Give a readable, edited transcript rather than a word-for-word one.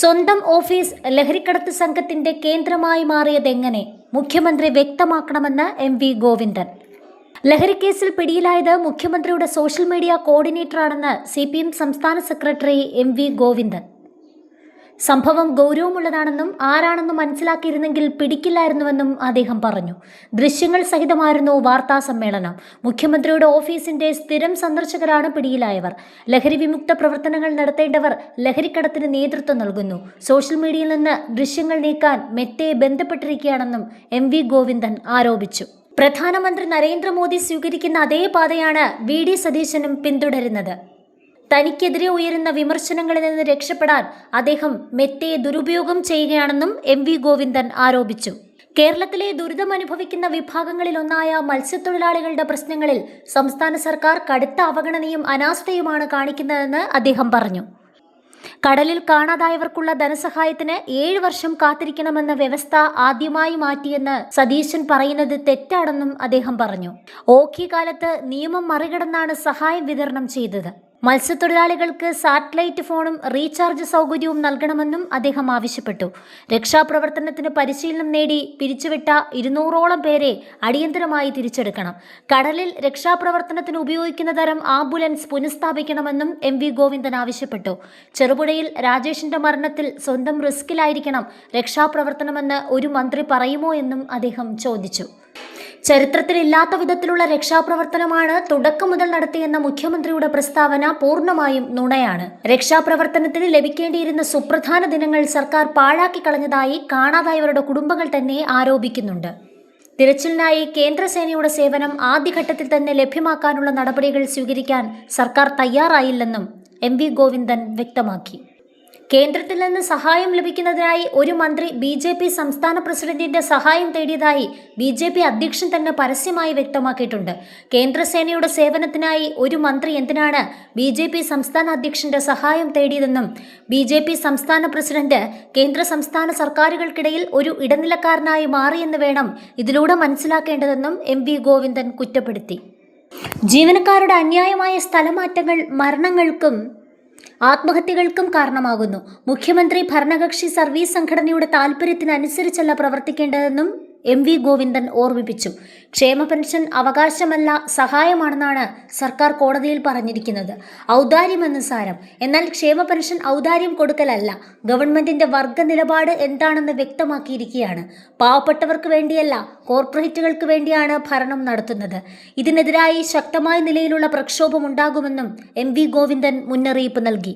സ്വന്തം ഓഫീസ് ലഹരിക്കടത്ത് സംഘത്തിന്റെ കേന്ദ്രമായി മാറിയതെങ്ങനെ മുഖ്യമന്ത്രി വ്യക്തമാക്കണമെന്ന് എം.വി. ഗോവിന്ദൻ. ലഹരിക്കേസിൽ പിടിയിലായത് മുഖ്യമന്ത്രിയുടെ സോഷ്യൽ മീഡിയ കോർഡിനേറ്ററാണെന്ന് CPM സംസ്ഥാന സെക്രട്ടറി എം.വി. ഗോവിന്ദൻ. സംഭവം ഗൗരവമുള്ളതാണെന്നും ആരാണെന്നും മനസ്സിലാക്കിയിരുന്നെങ്കിൽ പിടിക്കില്ലായിരുന്നുവെന്നും അദ്ദേഹം പറഞ്ഞു. ദൃശ്യങ്ങൾ സഹിതമായിരുന്നു വാർത്താ സമ്മേളനം. മുഖ്യമന്ത്രിയുടെ ഓഫീസിന്റെ സ്ഥിരം സന്ദർശകരാണ് പിടിയിലായവർ. ലഹരി വിമുക്ത പ്രവർത്തനങ്ങൾ നടത്തേണ്ടവർ ലഹരിക്കടത്തിന് നേതൃത്വം നൽകുന്നു. സോഷ്യൽ മീഡിയയിൽ നിന്ന് ദൃശ്യങ്ങൾ നീക്കാൻ മെറ്റയെ ബന്ധപ്പെട്ടിരിക്കുകയാണെന്നും എം.വി. ഗോവിന്ദൻ ആരോപിച്ചു. പ്രധാനമന്ത്രി നരേന്ദ്രമോദി സ്വീകരിക്കുന്ന അതേ പാതയാണ് V.D. സതീശനും പിന്തുടരുന്നത്. തനിക്കെതിരെ ഉയരുന്ന വിമർശനങ്ങളിൽ നിന്ന് രക്ഷപ്പെടാൻ അദ്ദേഹം മെറ്റയെ ദുരുപയോഗം ചെയ്യുകയാണെന്നും എം.വി. ഗോവിന്ദൻ ആരോപിച്ചു. കേരളത്തിലെ ദുരിതമനുഭവിക്കുന്ന വിഭാഗങ്ങളിലൊന്നായ മത്സ്യത്തൊഴിലാളികളുടെ പ്രശ്നങ്ങളിൽ സംസ്ഥാന സർക്കാർ കടുത്ത അവഗണനയും അനാസ്ഥയുമാണ് കാണിക്കുന്നതെന്ന് അദ്ദേഹം പറഞ്ഞു. കടലിൽ കാണാതായവർക്കുള്ള ധനസഹായത്തിന് 7 വർഷം കാത്തിരിക്കണമെന്ന വ്യവസ്ഥ ആദ്യമായി മാറ്റിയെന്ന് സതീശൻ പറയുന്നത് തെറ്റാണെന്നും അദ്ദേഹം പറഞ്ഞു. ഓഖി കാലത്ത് നിയമം മറികടന്നാണ് സഹായം വിതരണം ചെയ്തത്. മത്സ്യത്തൊഴിലാളികൾക്ക് സാറ്റലൈറ്റ് ഫോണും റീചാർജ് സൗകര്യവും നൽകണമെന്നും അദ്ദേഹം ആവശ്യപ്പെട്ടു. രക്ഷാപ്രവർത്തനത്തിന് പരിശീലനം നേടി പിരിച്ചുവിട്ട 200ഓളം പേരെ അടിയന്തരമായി തിരിച്ചെടുക്കണം. കടലിൽ രക്ഷാപ്രവർത്തനത്തിന് ഉപയോഗിക്കുന്ന തരം ആംബുലൻസ് പുനഃസ്ഥാപിക്കണമെന്നും എം.വി. ഗോവിന്ദൻ ആവശ്യപ്പെട്ടു. ചെറുപുഴയിൽ രാജേഷിന്റെ മരണത്തിൽ സ്വന്തം റിസ്കിലായിരിക്കണം രക്ഷാപ്രവർത്തനമെന്ന് ഒരു മന്ത്രി പറയുമോ എന്നും അദ്ദേഹം ചോദിച്ചു. ചരിത്രത്തിലില്ലാത്ത വിധത്തിലുള്ള രക്ഷാപ്രവർത്തനമാണ് തുടക്കം മുതൽ നടത്തിയെന്ന മുഖ്യമന്ത്രിയുടെ പ്രസ്താവന പൂർണ്ണമായും നുണയാണ്. രക്ഷാപ്രവർത്തനത്തിന് ലഭിക്കേണ്ടിയിരുന്ന സുപ്രധാന ദിനങ്ങൾ സർക്കാർ പാഴാക്കി കളഞ്ഞതായി കാണാതായവരുടെ കുടുംബങ്ങൾ തന്നെ ആരോപിക്കുന്നുണ്ട്. തിരച്ചിലിനായി കേന്ദ്രസേനയുടെ സേവനം ആദ്യഘട്ടത്തിൽ തന്നെ ലഭ്യമാക്കാനുള്ള നടപടികൾ സ്വീകരിക്കാൻ സർക്കാർ തയ്യാറായില്ലെന്നും എം.വി. ഗോവിന്ദൻ വ്യക്തമാക്കി. കേന്ദ്രത്തിൽ നിന്ന് സഹായം ലഭിക്കുന്നതിനായി ഒരു മന്ത്രി BJP സംസ്ഥാന പ്രസിഡന്റിന്റെ സഹായം തേടിയതായി BJP അധ്യക്ഷൻ തന്നെ പരസ്യമായി വ്യക്തമാക്കിയിട്ടുണ്ട്. കേന്ദ്രസേനയുടെ സേവനത്തിനായി ഒരു മന്ത്രി എന്തിനാണ് BJP സംസ്ഥാന അധ്യക്ഷന്റെ സഹായം തേടിയതെന്നും BJP സംസ്ഥാന പ്രസിഡന്റ് കേന്ദ്ര സംസ്ഥാന സർക്കാരുകൾക്കിടയിൽ ഒരു ഇടനിലക്കാരനായി മാറിയെന്ന് വേണം ഇതിലൂടെ മനസ്സിലാക്കേണ്ടതെന്നും എം.വി. ഗോവിന്ദൻ കുറ്റപ്പെടുത്തി. ജീവനക്കാരുടെ അന്യായമായ സ്ഥലമാറ്റങ്ങൾ മരണങ്ങൾക്കും ആത്മഹത്യകൾക്കും കാരണമാകുന്നു. മുഖ്യമന്ത്രി ഭരണകക്ഷി സർവീസ് സംഘടനയുടെ താൽപര്യത്തിനനുസരിച്ചല്ല പ്രവർത്തിക്കേണ്ടതെന്നും എം.വി. ഗോവിന്ദൻ ഓർമ്മിപ്പിച്ചു. ക്ഷേമ പെൻഷൻ അവകാശമല്ല സഹായമാണെന്നാണ് സർക്കാർ കോടതിയിൽ പറഞ്ഞിരിക്കുന്നത്. ഔദാര്യമെന്ന് സാരം. എന്നാൽ ക്ഷേമ പെൻഷൻ ഔദാര്യം കൊടുക്കലല്ല. ഗവൺമെന്റിന്റെ വർഗ നിലപാട് എന്താണെന്ന് വ്യക്തമാക്കിയിരിക്കുകയാണ്. പാവപ്പെട്ടവർക്ക് വേണ്ടിയല്ല, കോർപ്പറേറ്റുകൾക്ക് വേണ്ടിയാണ് ഭരണം നടത്തുന്നത്. ഇതിനെതിരായി ശക്തമായ നിലയിലുള്ള പ്രക്ഷോഭം ഉണ്ടാകുമെന്നും എം.വി. ഗോവിന്ദൻ മുന്നറിയിപ്പ് നൽകി.